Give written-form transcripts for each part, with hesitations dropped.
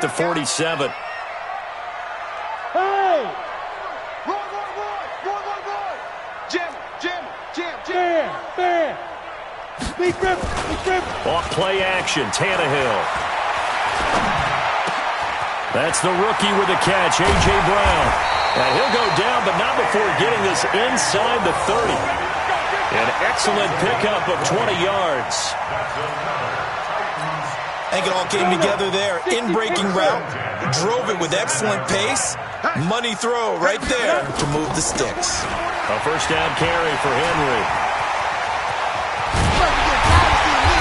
the 47. Hey! Jam. Big grip. Off play action, Tannehill. That's the rookie with the catch, A.J. Brown. And he'll go down, but not before getting this inside the 30. An excellent pickup of 20 yards. I think it all came together there. In-breaking route, drove it with excellent pace. Money throw right there to move the sticks. A first down carry for Henry.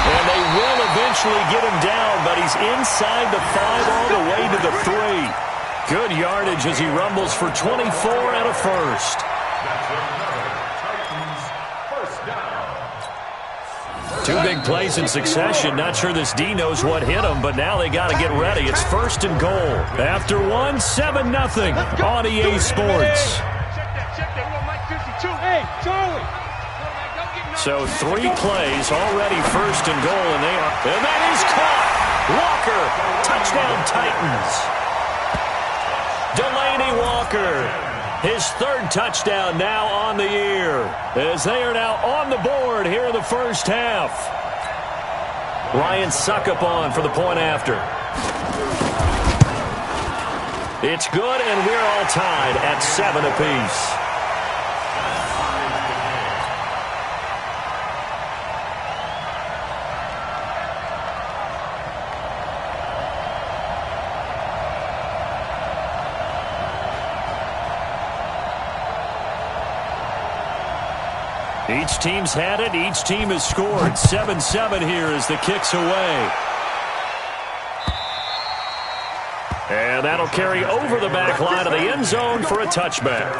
And they will eventually get him down, but he's inside the 5 all the way to the 3. Good yardage as he rumbles for 24 and a first. Two big plays in succession. Not sure this D knows what hit him, but now they got to get ready. It's first and goal. After one, 7-0 on EA Sports. Hey, Charlie. So 3 plays already first and goal, and that is caught. Walker, touchdown Titans. Delaney Walker, his 3rd touchdown now on the year, as they are now on the board here in the first half. Ryan Suckup on for the point after. It's good, and we're all tied at 7 apiece. Each team's had it. Each team has scored. 7-7 here as the kick's away. And that'll carry over the back line of the end zone for a touchback.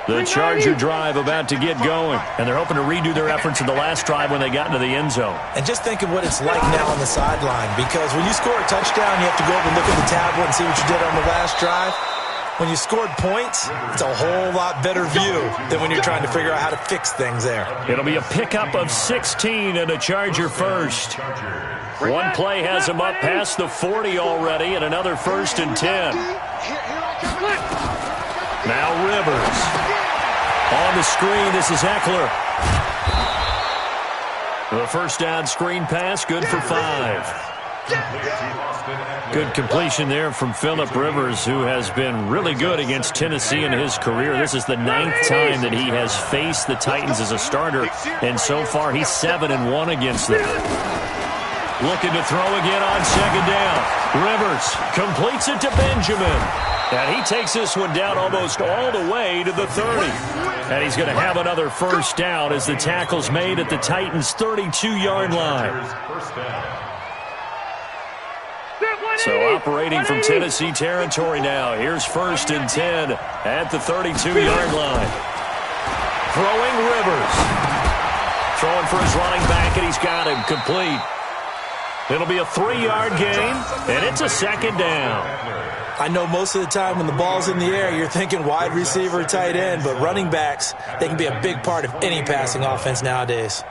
The Charger drive about to get going, and they're hoping to redo their efforts in the last drive when they got into the end zone. And just think of what it's like now on the sideline, because when you score a touchdown, you have to go up and look at the tablet and see what you did on the last drive. When you scored points, it's a whole lot better view than when you're trying to figure out how to fix things there. It'll be a pickup of 16 and a Charger first. One play has him up past the 40 already, and another 1st and 10. Now Rivers. On the screen, this is Eckler. The first down screen pass, good for 5. Good completion there from Phillip Rivers, who has been really good against Tennessee in his career. This is the 9th time that he has faced the Titans as a starter, and so far he's 7-1 against them. Looking to throw again on second down. Rivers completes it to Benjamin. And he takes this one down almost all the way to the 30. And he's going to have another first down as the tackle's made at the Titans' 32-yard line. So operating from Tennessee territory now. Here's 1st and 10 at the 32-yard line. Throwing Rivers. Throwing for his running back, and he's got him complete. It'll be a 3-yard gain, and it's a second down. I know most of the time when the ball's in the air, you're thinking wide receiver, tight end, but running backs, they can be a big part of any passing offense nowadays.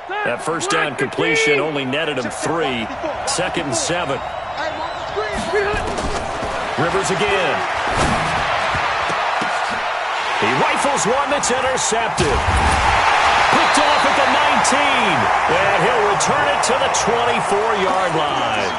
That first down completion only netted him 3. 2nd and 7. Rivers again. He rifles one that's intercepted. Picked off at the 19, and he'll return it to the 24-yard line.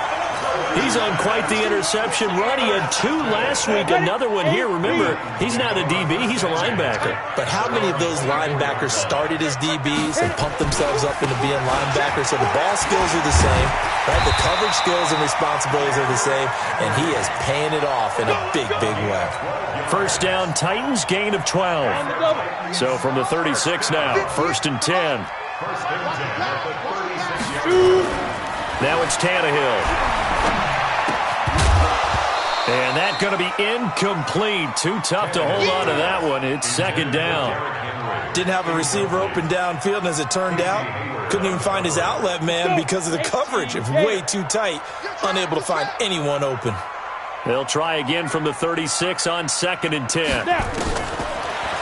He's on quite the interception run. He had 2 last week, another one here. Remember, he's not a DB, he's a linebacker. But how many of those linebackers started as DBs and pumped themselves up into being linebackers? So the ball skills are the same, right? The coverage skills and responsibilities are the same, and he is paying it off in a big, big way. First down, Titans, gain of 12. So from the 36 now, 1st and 10. Now it's Tannehill. And that's going to be incomplete. Too tough to hold on to that one. It's second down. Didn't have a receiver open downfield, and as it turned out, couldn't even find his outlet man because of the coverage. It's way too tight, unable to find anyone open. They'll try again from the 36 on 2nd and 10.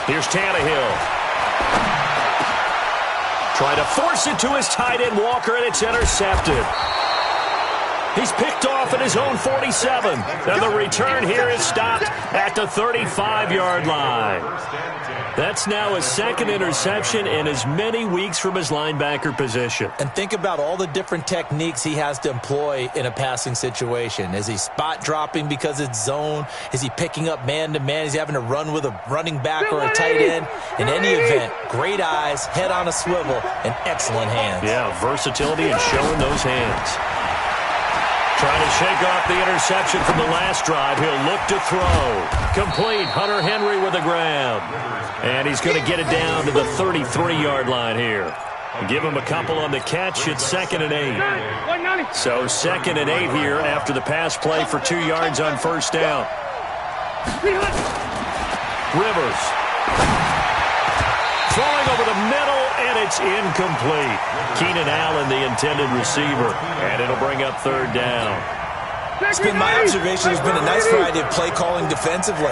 Here's Tannehill. Try to force it to his tight end, Walker, and it's intercepted. He's picked off at his own 47. And the return here is stopped at the 35-yard line. That's now his 2nd interception in as many weeks from his linebacker position. And think about all the different techniques he has to employ in a passing situation. Is he spot dropping because it's zone? Is he picking up man-to-man? Is he having to run with a running back or a tight end? In any event, great eyes, head on a swivel, and excellent hands. Yeah, versatility and showing those hands. Trying to shake off the interception from the last drive. He'll look to throw. Complete. Hunter Henry with a grab. And he's going to get it down to the 33-yard line here. Give him a couple on the catch. It's 2nd and 8. So 2nd and 8 here after the pass play for 2 yards on 1st down. Rivers. Throwing over the middle, and it's incomplete. Keenan Allen, the intended receiver, and it'll bring up 3rd down. It's been my observation there's been a nice variety of play calling defensively.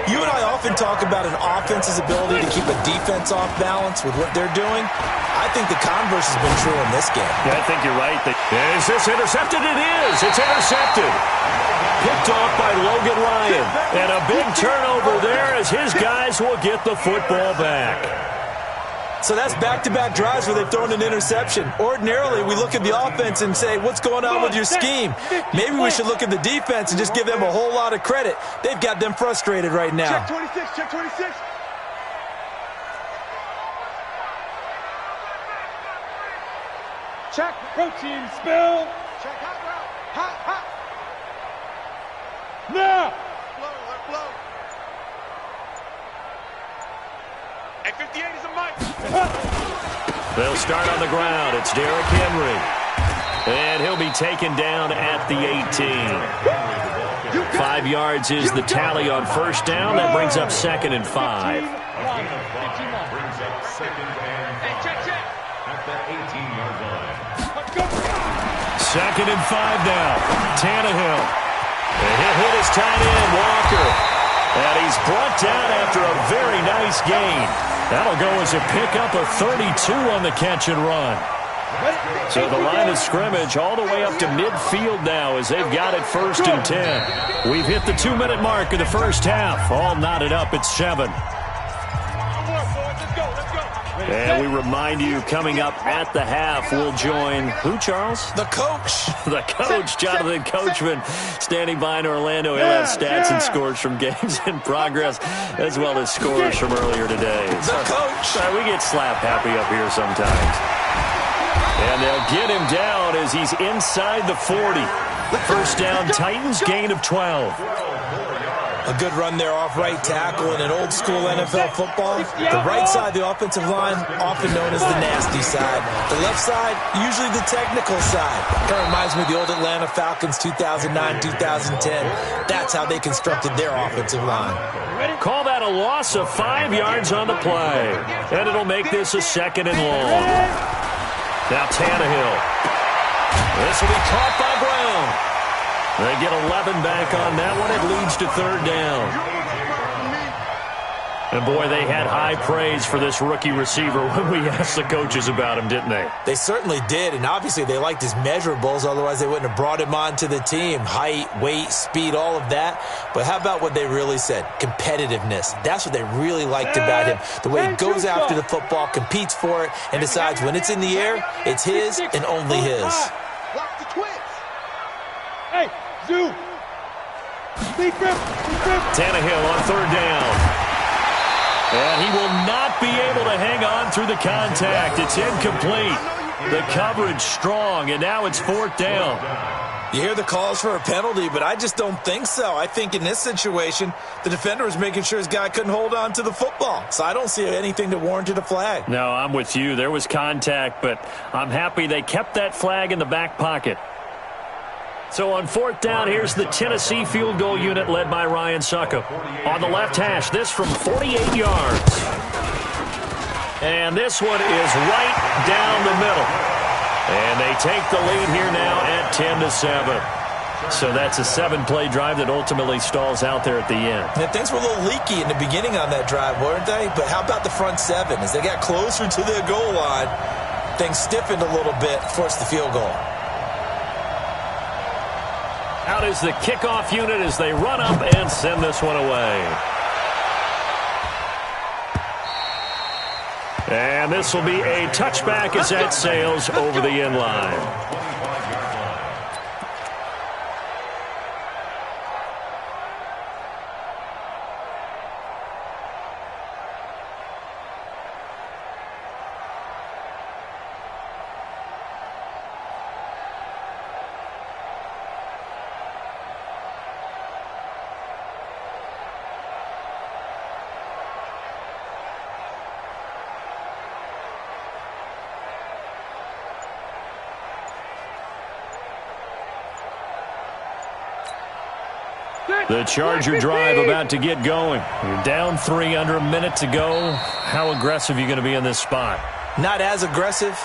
You and I often talk about an offense's ability to keep a defense off balance with what they're doing. I think the converse has been true in this game. Yeah, I think you're right. Is this intercepted? It is. It's intercepted. Picked off by Logan Ryan. And a big turnover there as his guys will get the football back. So that's back-to-back drives where they've thrown an interception. Ordinarily, we look at the offense and say, what's going on with your scheme? Maybe we should look at the defense and just give them a whole lot of credit. They've got them frustrated right now. Check 26, check 26. Check protein spill. Check hot route. Hot, hot. Now. Blow. At 58 is a mic. They'll start on the ground. It's Derrick Henry. And he'll be taken down at the 18. 5 yards is the tally on 1st down. That brings up 2nd and 5. Brings up 2nd and 5 at the 18-yard line. 2nd and 5 now. Tannehill. And he'll hit his tight end, Walker. And he's brought down after a very nice gain. That'll go as a pickup of 32 on the catch and run. So the line of scrimmage all the way up to midfield now as they've got it 1st and 10. We've hit the 2-minute mark of the 1st half. All knotted up at 7. And we remind you, coming up at the half, we'll join who, Charles? The coach. The coach, Jonathan Coachman, standing by in Orlando. He'll have stats and scores from games in progress, as well as scores from earlier today. The coach. We get slap happy up here sometimes. And they'll get him down as he's inside the 40. 1st down, Titans, gain of 12. A good run there off right tackle in an old-school NFL football. The right side, the offensive line, often known as the nasty side. The left side, usually the technical side. Kind of reminds me of the old Atlanta Falcons 2009-2010. That's how they constructed their offensive line. Call that a loss of 5 yards on the play. And it'll make this a 2nd and long. Now Tannehill. This will be caught by Brown. They get 11 back on that one. It leads to 3rd down. And, boy, they had high praise for this rookie receiver when we asked the coaches about him, didn't they? They certainly did, and obviously they liked his measurables. Otherwise, they wouldn't have brought him onto the team. Height, weight, speed, all of that. But how about what they really said? Competitiveness. That's what they really liked about him. The way he goes after the football, competes for it, and decides when it's in the air, it's his and only his. Block the twins. Hey, Zoo. Tannehill on 3rd down. And he will not be able to hang on through the contact. It's incomplete. The coverage strong, and now it's 4th down. You hear the calls for a penalty, but I just don't think so. I think in this situation, the defender was making sure his guy couldn't hold on to the football. So I don't see anything that warranted a flag. No, I'm with you. There was contact, but I'm happy they kept that flag in the back pocket. So on 4th down, here's the Tennessee field goal unit led by Ryan Suckup. On the left hash, this from 48 yards. And this one is right down the middle. And they take the lead here now at 10-7. So that's a 7-play drive that ultimately stalls out there at the end. And things were a little leaky in the beginning on that drive, weren't they? But how about the front seven? As they got closer to the goal line, things stiffened a little bit, forced the field goal. Out is the kickoff unit as they run up and send this one away. And this will be a touchback as that sails over the end line. The Charger drive about to get going. You're down 3 under a minute to go. How aggressive are you going to be in this spot? Not as aggressive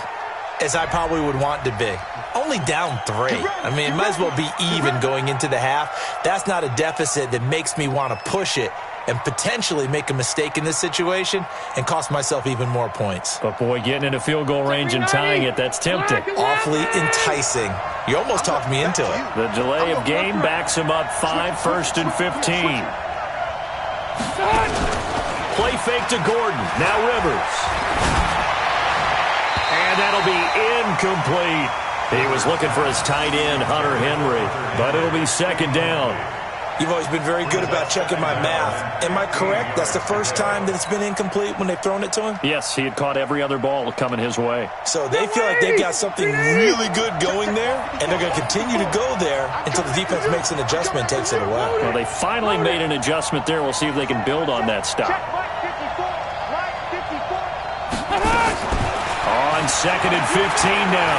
as I probably would want to be. Only down 3. I mean, it might as well be even going into the half. That's not a deficit that makes me want to push it and potentially make a mistake in this situation and cost myself even more points. But, boy, getting into field goal range and tying it, that's tempting. Awfully enticing. You almost talked me into it. The delay of game backs him up 5, 1st and 15. Play fake to Gordon. Now Rivers. And that'll be incomplete. He was looking for his tight end, Hunter Henry, but it'll be 2nd down. You've always been very good about checking my math. Am I correct? That's the first time that it's been incomplete when they've thrown it to him? Yes, he had caught every other ball coming his way. So they feel like they've got something really good going there, and they're going to continue to go there until the defense makes an adjustment and takes it away. Well, they finally made an adjustment there. We'll see if they can build on that stop. On 2nd and 15 now.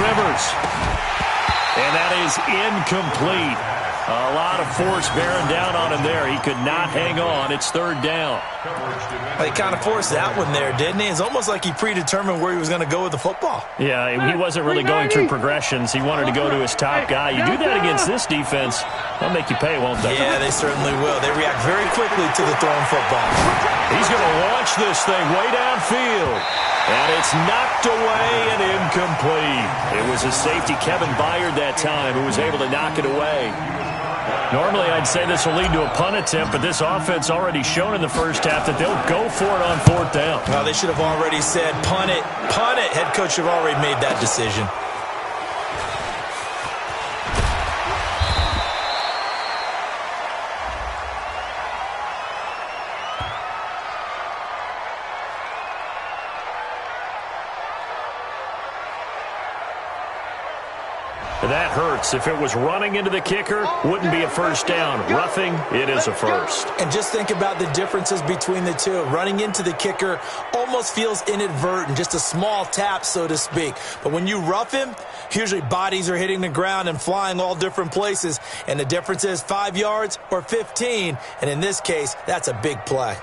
Rivers. And that is incomplete. A lot of force bearing down on him there. He could not hang on. It's 3rd down. He kind of forced that one there, didn't he? It's almost like he predetermined where he was going to go with the football. Yeah, he wasn't really going through progressions. He wanted to go to his top guy. You do that against this defense, they'll make you pay, won't they? Yeah, they certainly will. They react very quickly to the thrown football. He's going to launch this thing way downfield. And it's knocked away and incomplete. It was a safety, Kevin Byard, that time, who was able to knock it away. Normally, I'd say this will lead to a punt attempt, but this offense already shown in the first half that they'll go for it on 4th down. Well, they should have already said, punt it, punt it. Head coach should have already made that decision. That hurts. If it was running into the kicker, wouldn't be a 1st down. Roughing, it is a 1st. And just think about the differences between the two. Running into the kicker almost feels inadvertent, just a small tap, so to speak. But when you rough him, usually bodies are hitting the ground and flying all different places. And the difference is 5 yards or 15. And in this case, that's a big play.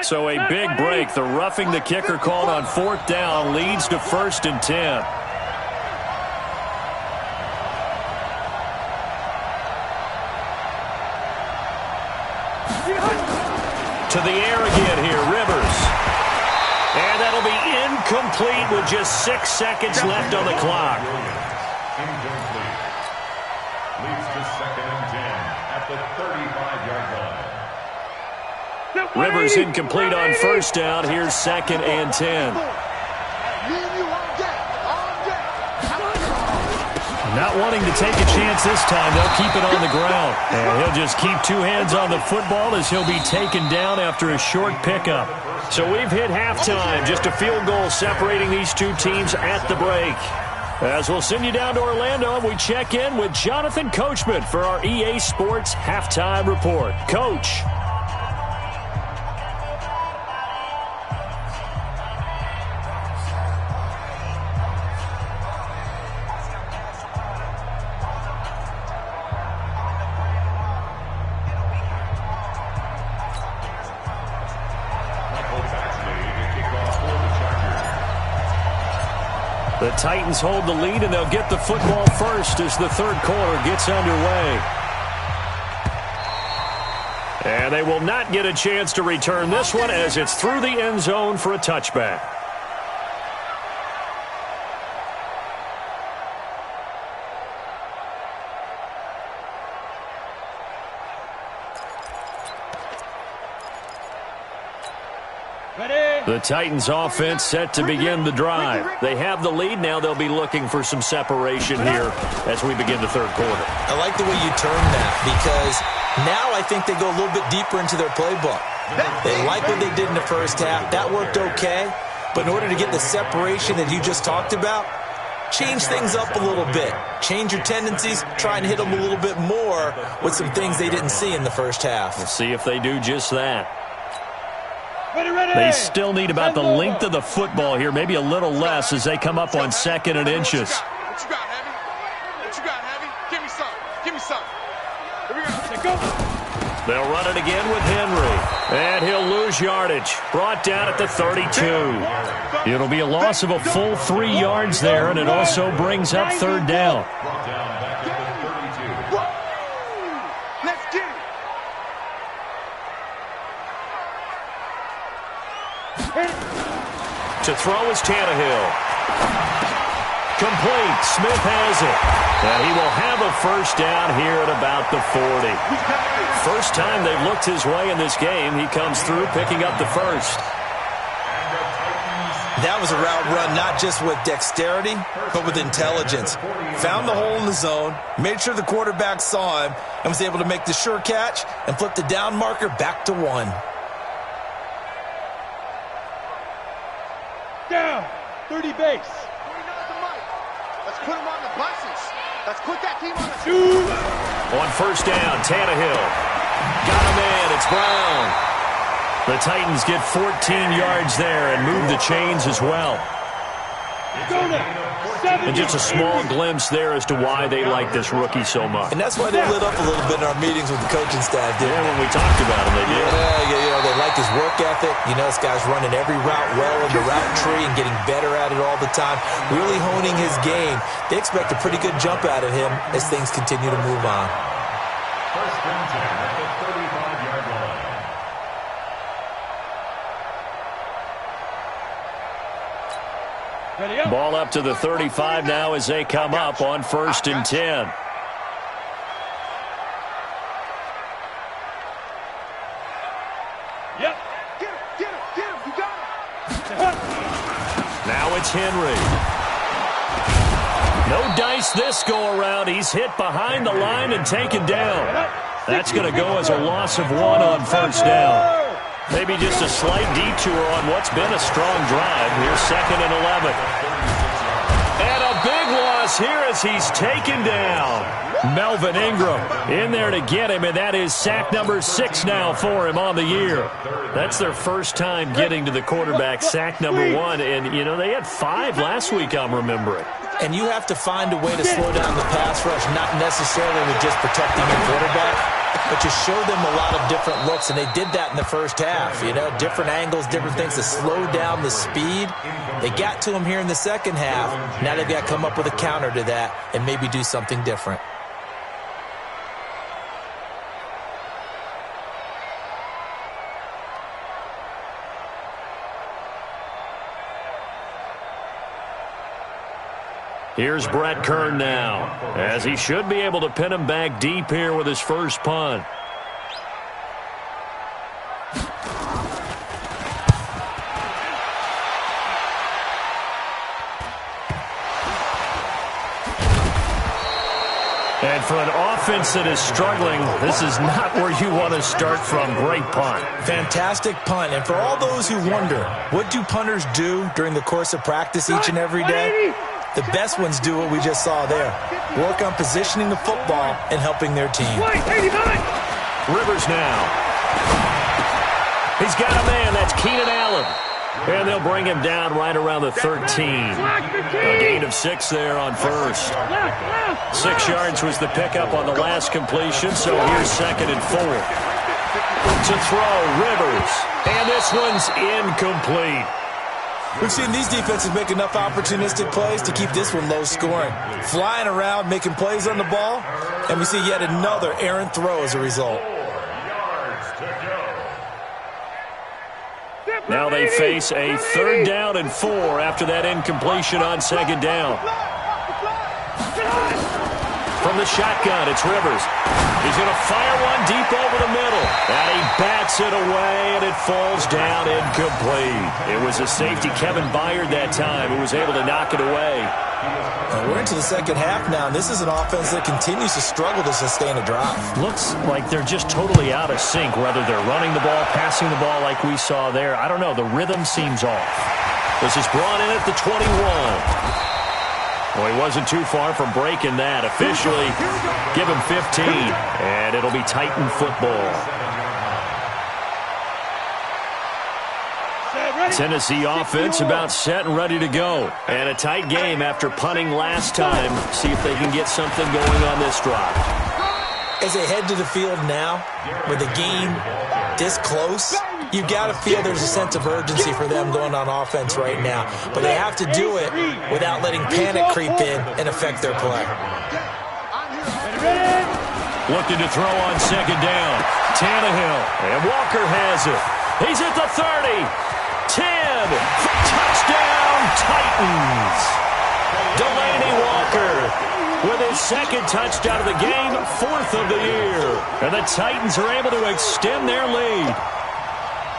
So a big break. The roughing the kicker called on 4th down leads to 1st and 10. To the air again here, Rivers. And that'll be incomplete with just 6 seconds left on the clock. Incomplete. Leads to 2nd and 10 at the 35-yard line. Rivers incomplete on 1st down. Here's 2nd and 10. Not wanting to take a chance this time. They'll keep it on the ground. And he'll just keep 2 hands on the football as he'll be taken down after a short pickup. So we've hit halftime. Just a field goal separating these two teams at the break. As we'll send you down to Orlando, we check in with Jonathan Coachman for our EA Sports Halftime Report. Coach. The Titans hold the lead, and they'll get the football first as the third quarter gets underway. And they will not get a chance to return this one as it's through the end zone for a touchback. The Titans offense set to begin the drive. They have the lead. Now they'll be looking for some separation here as we begin the third quarter. I like the way you turn that because now I think they go a little bit deeper into their playbook. They like what they did in the first half. That worked okay. But in order to get the separation that you just talked about, change things up a little bit. Change your tendencies. Try and hit them a little bit more with some things they didn't see in the first half. We'll see if they do just that. They still need about the length of the football here, maybe a little less as they come up on 2nd and inches. What you got, Heavy? What you got, Heavy? Give me some. Give me some. Here we go. They'll run it again with Henry. And he'll lose yardage. Brought down at the 32. It'll be a loss of a full 3 yards there, and it also brings up third down. Brought down back at the 32. Let's get it. To throw is Tannehill. Complete. Smith has it. And he will have a first down here at about the 40. First time they've looked his way in this game. He comes through picking up the first. That was a route run not just with dexterity, but with intelligence. Found the hole in the zone, made sure the quarterback saw him, and was able to make the sure catch and flip the down marker back to 1. Down, 30 base. Let's put him on the buses. Let's put that team on the On first down, Tannehill. Got him in. It's Brown. The Titans get 14 yards there and move the chains as well. And just a small glimpse there as to why they like this rookie so much. And that's why they lit up a little bit in our meetings with the coaching staff, didn't when we talked about him, they did. Yeah, they like his work ethic. You know, this guy's running every route well in the route tree and getting better at it all the time, really honing his game. They expect a pretty good jump out of him as things continue to move on. First and 10 at the 35-yard line. Ball up to the 35 now as they come up on first and 10. Yep. Get him, you got him. Now it's Henry. No dice this go around. He's hit behind the line and taken down. That's going to go as a loss of 1 on first down. Maybe just a slight detour on what's been a strong drive. Here's 2nd and 11. And a big loss here as he's taken down. Melvin Ingram in there to get him, and that is sack number 6 now for him on the year. That's their first time getting to the quarterback, sack number 1. And, you know, they had 5 last week, I'm remembering. And you have to find a way to slow down the pass rush, not necessarily with just protecting your quarterback, but to show them a lot of different looks, and they did that in the first half. You know, different angles, different things to slow down the speed. They got to him here in the second half. Now they've got to come up with a counter to that and maybe do something different. Here's Brett Kern now, as he should be able to pin him back deep here with his first punt. And for an offense that is struggling, this is not where you want to start from. Great punt. Fantastic punt. And for all those who wonder, what do punters do during the course of practice each and every day? The best ones do what we just saw there. Work on positioning the football and helping their team. Rivers now. He's got a man. That's Keenan Allen. And they'll bring him down right around the 13. A gain of 6 there on first. 6 yards was the pickup on the last completion, so here's 2nd and 4. To throw, Rivers. And this one's incomplete. We've seen these defenses make enough opportunistic plays to keep this one low scoring. Flying around, making plays on the ball, and we see yet another errant throw as a result. 4 yards to go. Now they face a 3rd down and 4 after that incompletion on 2nd down. From the shotgun, it's Rivers. He's going to fire one deep over the middle. And he bats it away, and it falls down incomplete. It was a safety, Kevin Byard, that time, who was able to knock it away. We're into the second half now, and this is an offense that continues to struggle to sustain a drive. Looks like they're just totally out of sync, whether they're running the ball, passing the ball like we saw there. I don't know. The rhythm seems off. This is brought in at the 21. Well, he wasn't too far from breaking that. Officially, give him 15, and it'll be Titan football. Tennessee offense about set and ready to go. And a tight game after punting last time. See if they can get something going on this drive. As they head to the field now, with the game this close, you've got to feel there's a sense of urgency for them going on offense right now. But they have to do it without letting panic creep in and affect their play. Looking to throw on 2nd down. Tannehill. And Walker has it. He's at the 30. 10. Touchdown, Titans. Delaney Walker with his 2nd touchdown of the game, 4th of the year. And the Titans are able to extend their lead.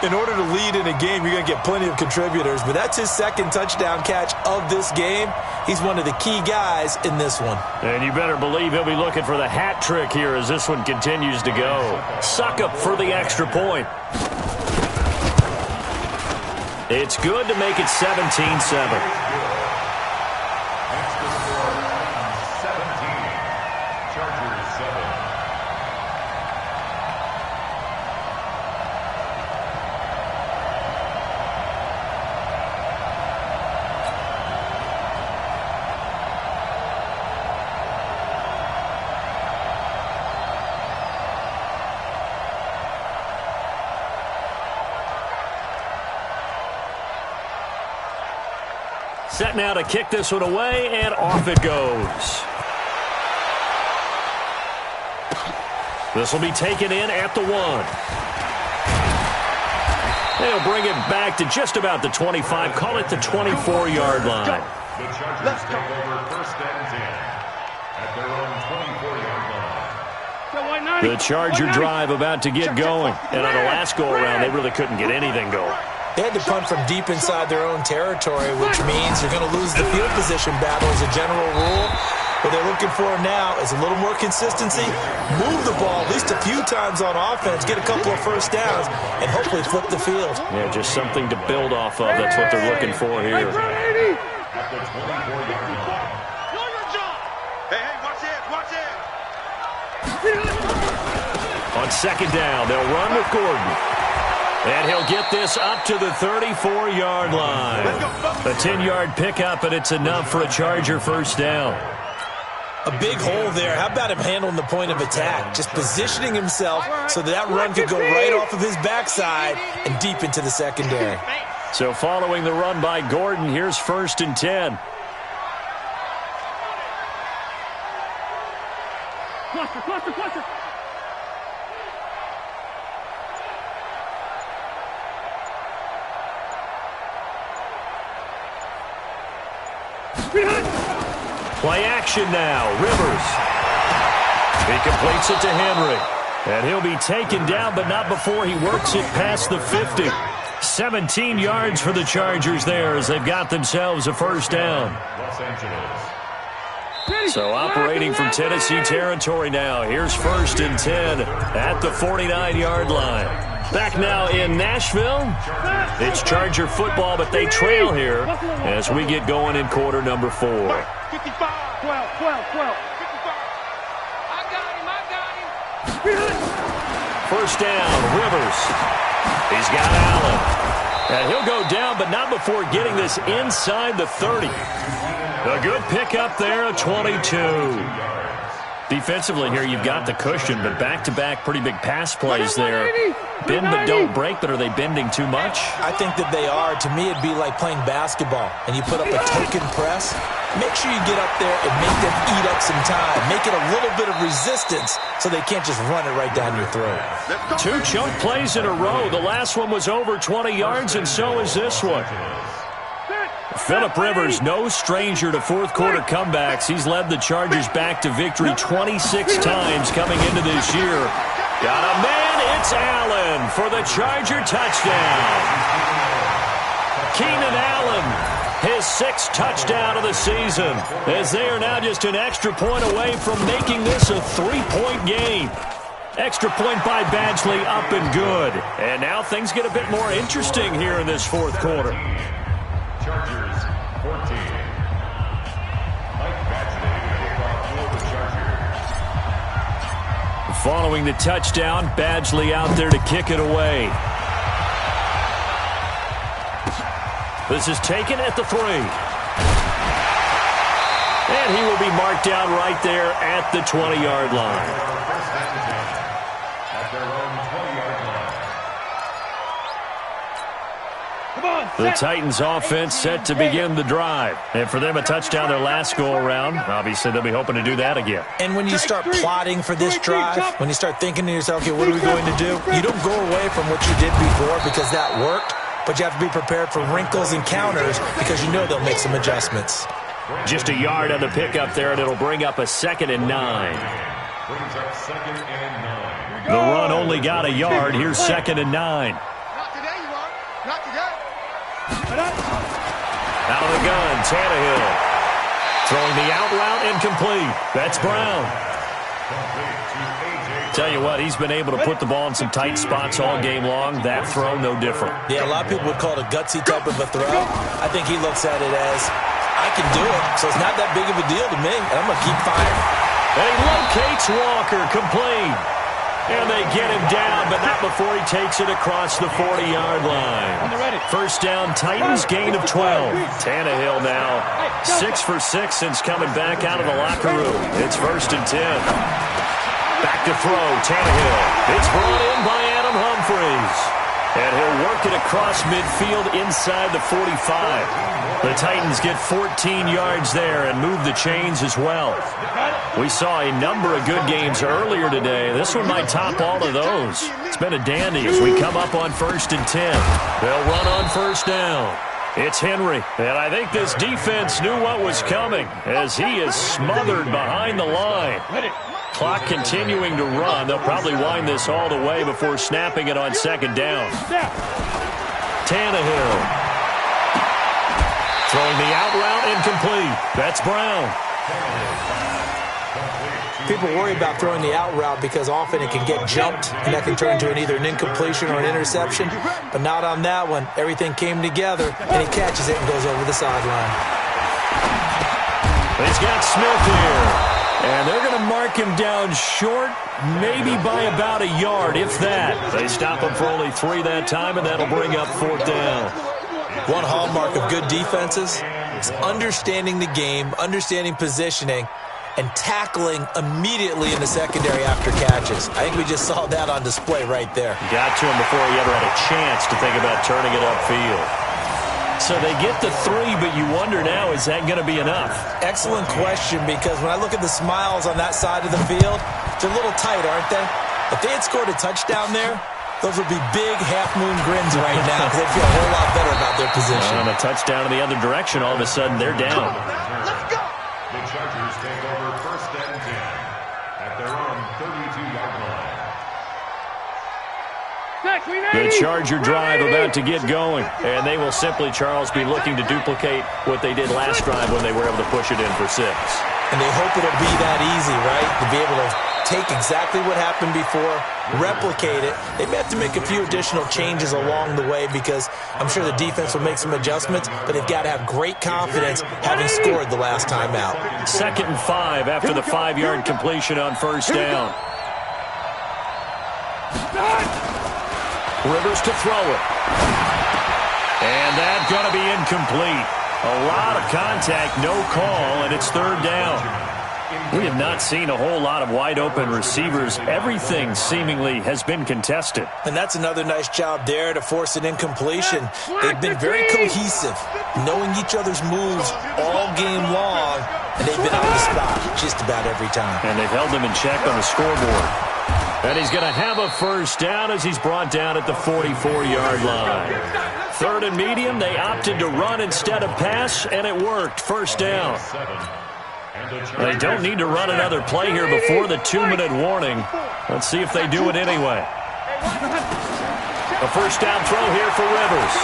In order to lead in a game, you're going to get plenty of contributors, but that's his 2nd touchdown catch of this game. He's one of the key guys in this one. And you better believe he'll be looking for the hat trick here as this one continues to go. Suck up for the extra point. It's good to make it 17-7. Set now to kick this one away, and off it goes. This will be taken in at the 1. They'll bring it back to just about the 25. Call it the 24-yard line. The Chargers take over 1st and 10 at their own 24-yard line. The Charger drive about to get going. And on the last go-around, they really couldn't get anything going. They had to punt from deep inside their own territory, which means you're going to lose the field position battle as a general rule. What they're looking for now is a little more consistency, move the ball at least a few times on offense, get a couple of 1st downs, and hopefully flip the field. Yeah, just something to build off of. That's what they're looking for here. At the 24-yard line. Hey, watch it. On 2nd down, they'll run with Gordon. And he'll get this up to the 34-yard line. A 10-yard pickup, and it's enough for a Charger 1st down. A big hole there. How about him handling the point of attack? Just positioning himself so that run could go right off of his backside and deep into the secondary. So following the run by Gordon, here's 1st and 10. Cluster. Play action now. Rivers. He completes it to Henry. And he'll be taken down, but not before he works it past the 50. 17 yards for the Chargers there as they've got themselves a 1st down. Los Angeles. So operating from Tennessee territory now. Here's 1st and 10 at the 49-yard line. Back now in Nashville. It's Charger football, but they trail here as we get going in quarter number 4. 55, 12. 55. I got him. 1st down, Rivers. He's got Allen. And he'll go down, but not before getting this inside the 30. A good pickup there, a 22. Defensively here, you've got the cushion, but back-to-back pretty big pass plays there. Bend but don't break, but are they bending too much? I think that they are. To me, it'd be like playing basketball, and you put up a token press. Make sure you get up there and make them eat up some time. Make it a little bit of resistance so they can't just run it right down your throat. 2 chunk plays in a row. The last one was over 20 yards, and so is this one. Phillip Rivers, no stranger to fourth-quarter comebacks. He's led the Chargers back to victory 26 times coming into this year. Got a man, it's Allen for the Charger touchdown. Keenan Allen, his 6th touchdown of the season, as they are now just an extra point away from making this a 3-point game. Extra point by Badgley, up and good. And now things get a bit more interesting here in this fourth quarter. Chargers 14. Mike Badgley for the Chargers. Following the touchdown, Badgley out there to kick it away. This is taken at the 3. And he will be marked down right there at the 20-yard line. At their own 20-yard line. The Titans offense set to begin the drive. And for them, a touchdown their last go-around. Obviously, they'll be hoping to do that again. And when you start plotting for this drive, when you start thinking to yourself, okay, what are we going to do? You don't go away from what you did before because that worked, but you have to be prepared for wrinkles and counters because you know they'll make some adjustments. Just a yard on the pickup there, and it'll bring up a 2nd and 9. Brings up 2nd and 9. The run only got a yard. Here's 2nd and 9. Not today, you are. Not today. Out of the gun, Tannehill. Throwing the out route incomplete. That's Brown. Tell you what, he's been able to put the ball in some tight spots all game long. That throw, no different. Yeah, a lot of people would call it a gutsy type of a throw. I think he looks at it as, I can do it, so it's not that big of a deal to me, and I'm going to keep firing. And he locates Walker, complete. And they get him down, but not before he takes it across the 40-yard line. First down, Titans, gain of 12. Tannehill now 6 for 6 since coming back out of the locker room. It's 1st and 10. Back to throw, Tannehill. It's brought in by Adam Humphries. And he'll work it across midfield inside the 45. The Titans get 14 yards there and move the chains as well. We saw a number of good games earlier today. This one might top all of those. It's been a dandy as we come up on 1st and 10. They'll run on 1st down. It's Henry, and I think this defense knew what was coming as he is smothered behind the line. Clock continuing to run. They'll probably wind this all the way before snapping it on 2nd down. Tannehill. Throwing the out route incomplete. That's Brown. People worry about throwing the out route because often it can get jumped, and that can turn into either an incompletion or an interception. But not on that one. Everything came together, and he catches it and goes over the sideline. He's got Smith here. And they're going to mark him down short, maybe by about a yard, if that. They stop him for only 3 that time, and that'll bring up 4th down. One hallmark of good defenses is understanding the game, understanding positioning, and tackling immediately in the secondary after catches. I think we just saw that on display right there. Got to him before he ever had a chance to think about turning it upfield. So they get the 3, but you wonder now, is that going to be enough? Excellent question, because when I look at the smiles on that side of the field, they're a little tight, aren't they? If they had scored a touchdown there, those would be big half-moon grins right now because they feel a whole lot better about their position. On a touchdown in the other direction, all of a sudden they're down. Let's go. The Chargers take over 1st and 10 at their own 32-yard line. The Charger drive about to get going, and they will simply, Charles, be looking to duplicate what they did last drive when they were able to push it in for 6. And they hope it'll be that easy, right? To be able to take exactly what happened before, replicate it. They may have to make a few additional changes along the way because I'm sure the defense will make some adjustments, but they've got to have great confidence having scored the last time out. 2nd and 5 after the 5-yard completion on 1st down. Rivers to throw it. And that's going to be incomplete. A lot of contact, no call, and it's 3rd down. We have not seen a whole lot of wide-open receivers. Everything seemingly has been contested. And that's another nice job there to force an incompletion. They've been very cohesive, knowing each other's moves all game long, and they've been on the spot just about every time. And they've held them in check on the scoreboard. And he's going to have a first down as he's brought down at the 44-yard line. Third and medium, they opted to run instead of pass, and it worked. First down. They don't need to run another play here before the 2-minute warning. Let's see if they do it anyway. A first down throw here for Rivers.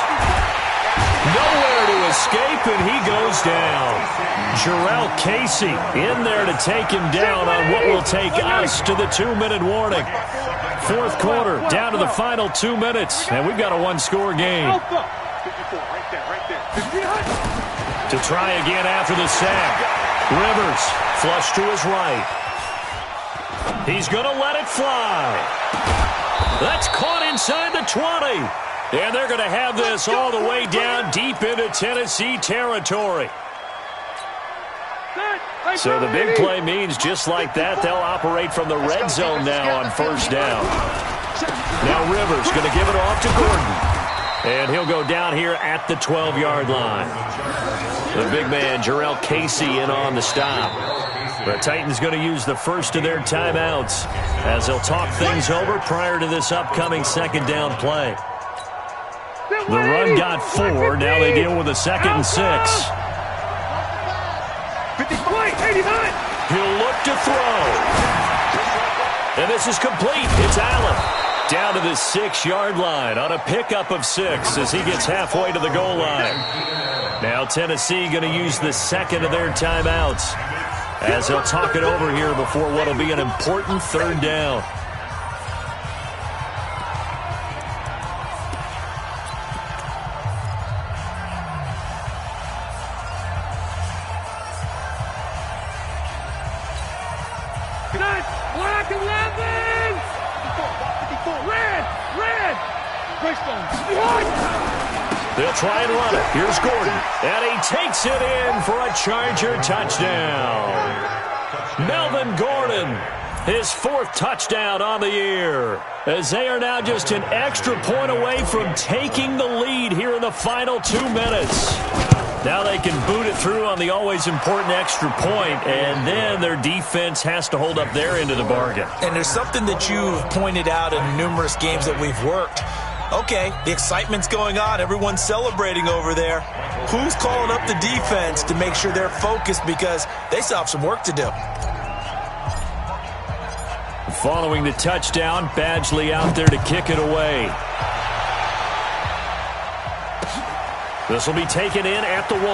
Nowhere to escape, and he goes down. Jarrell Casey in there to take him down on what will take us to the 2-minute warning. Fourth quarter, down to the final 2 minutes, and we've got a one-score game. To try again after the sack. Rivers, flush to his right. He's going to let it fly. That's caught inside the 20. And they're going to have this all the way down deep into Tennessee territory. So the big play means just like that, they'll operate from the red zone now on first down. Now Rivers going to give it off to Gordon. And he'll go down here at the 12-yard line. The big man, Jarrell Casey, in on the stop. The Titans going to use the first of their timeouts as they'll talk things over prior to this upcoming second down play. The run got 4. Now they deal with a 2nd and 6. He'll look to throw. And this is complete. It's Allen. Down to the 6-yard line on a pickup of 6 as he gets halfway to the goal line. Now Tennessee going to use the second of their timeouts as they'll talk it over here before what will be an important third down. Black 11! Red! They'll try and run it. Here's Gordon. And he takes it in for a Charger touchdown. Melvin Gordon, his 4th touchdown on the year. As they are now just an extra point away from taking the lead here in the final 2 minutes. Now they can boot it through on the always important extra point, and then their defense has to hold up their end of the bargain. And there's something that you've pointed out in numerous games that we've worked. Okay, the excitement's going on. Everyone's celebrating over there. Who's calling up the defense to make sure they're focused because they still have some work to do? Following the touchdown, Badgley out there to kick it away. This will be taken in at the 1.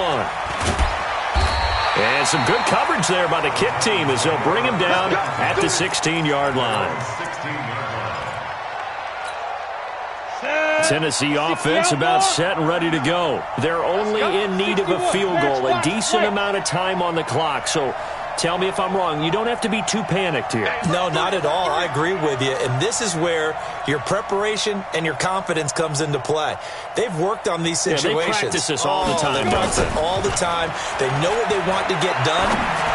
And some good coverage there by the kick team as they'll bring him down at the 16-yard line. Tennessee offense about set and ready to go. They're only in need of a field goal, a decent amount of time on the clock. So tell me if I'm wrong. You don't have to be too panicked here. No, not at all. I agree with you. And this is where your preparation and your confidence comes into play. They've worked on these situations. Yeah, they practice this all the time. They practice it all the time. They know what they want to get done.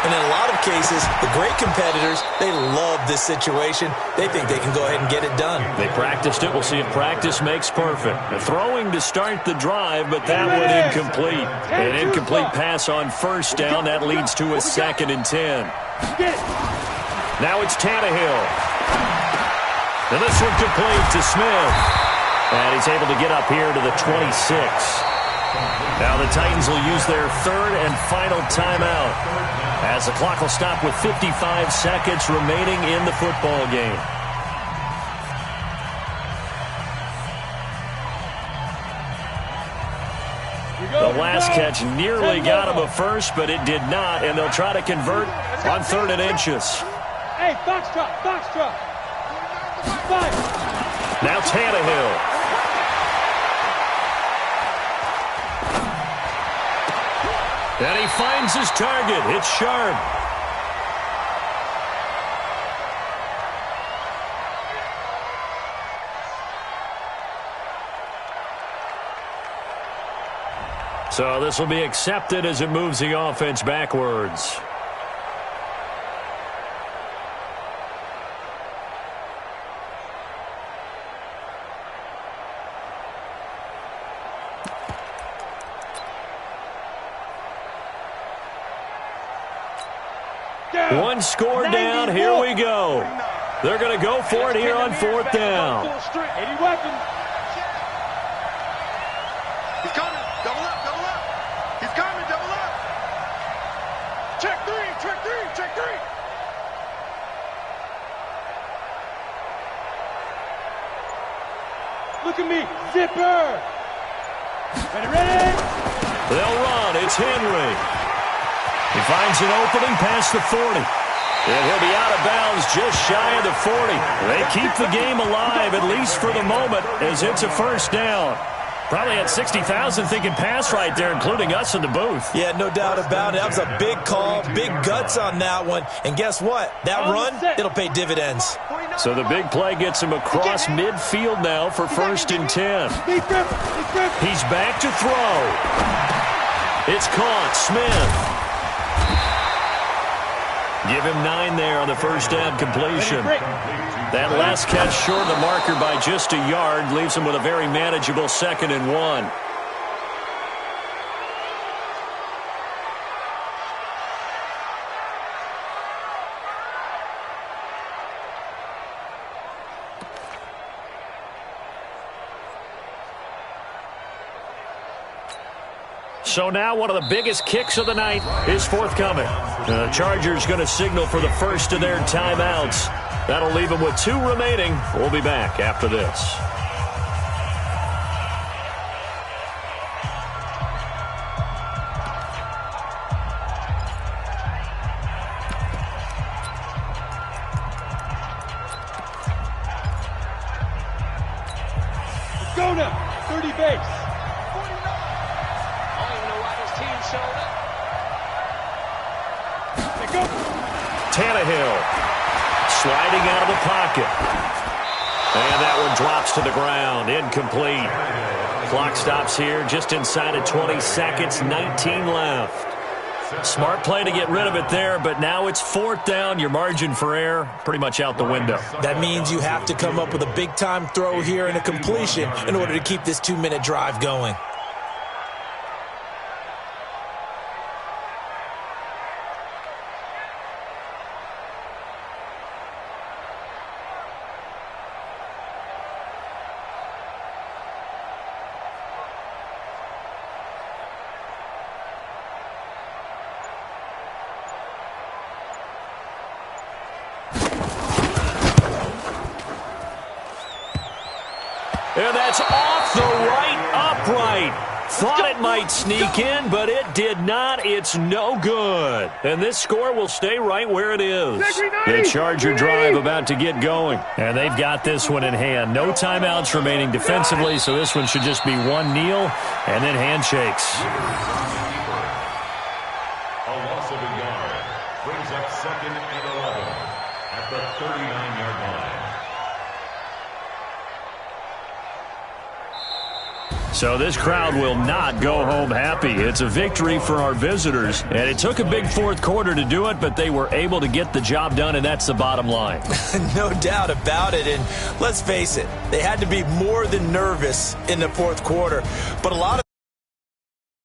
And in a lot of cases, the great competitors, they love this situation. They think they can go ahead and get it done. They practiced it. We'll see if practice makes perfect. The throwing to start the drive, but that one incomplete. An incomplete pass on first down. That leads to a 2nd and 10. Now it's Tannehill. And this one complete to Smith. And he's able to get up here to the 26. Now the Titans will use their 3rd and final timeout as the clock will stop with 55 seconds remaining in the football game. The last catch nearly got him a first, but it did not, and they'll try to convert on 3rd and inches. Hey, box drop. Now Tannehill. And he finds his target. It's Sharp. So this will be accepted as it moves the offense backwards. down. One score down. Here we go. They're going to go for it here on 4th down. Any weapon. He's coming. Double up, double up. He's coming, double up. Check three, check three, check three. Look at me, zipper. Ready, ready. They'll run. It's Henry. He finds an opening past the 40. And he'll be out of bounds just shy of the 40. They keep the game alive, at least for the moment, as it's a 1st down. Probably had 60,000 thinking pass right there, including us in the booth. Yeah, no doubt about it. That was a big call, big guts on that one. And guess what? That run, it'll pay dividends. So the big play gets him across midfield now for 1st and 10. He's back to throw. It's caught. Smith. Give him 9 there on the 1st down completion. That last catch short of the marker by just a yard leaves him with a very manageable 2nd and 1. So now one of the biggest kicks of the night is forthcoming. The Chargers going to signal for the first of their timeouts. That'll leave them with 2 remaining. We'll be back after this. Go now, 30 base. Tannehill sliding out of the pocket. And that one drops to the ground. Incomplete. Clock stops here just inside of 20 seconds. 19 left. Smart play to get rid of it there, but now it's 4th down. Your margin for error pretty much out the window. That means you have to come up with a big-time throw here and a completion in order to keep this 2-minute drive going. And that's off the right upright. Thought it might sneak in, but it did not. It's no good. And this score will stay right where it is. The Charger drive about to get going. And they've got this one in hand. No timeouts remaining defensively, so this one should just be one kneel and then handshakes. A loss of a yard brings up 2nd and 11 at the 39-yard line. So this crowd will not go home happy. It's a victory for our visitors, and it took a big 4th quarter to do it, but they were able to get the job done, and that's the bottom line. No doubt about it, and let's face it, they had to be more than nervous in the 4th quarter, but a lot of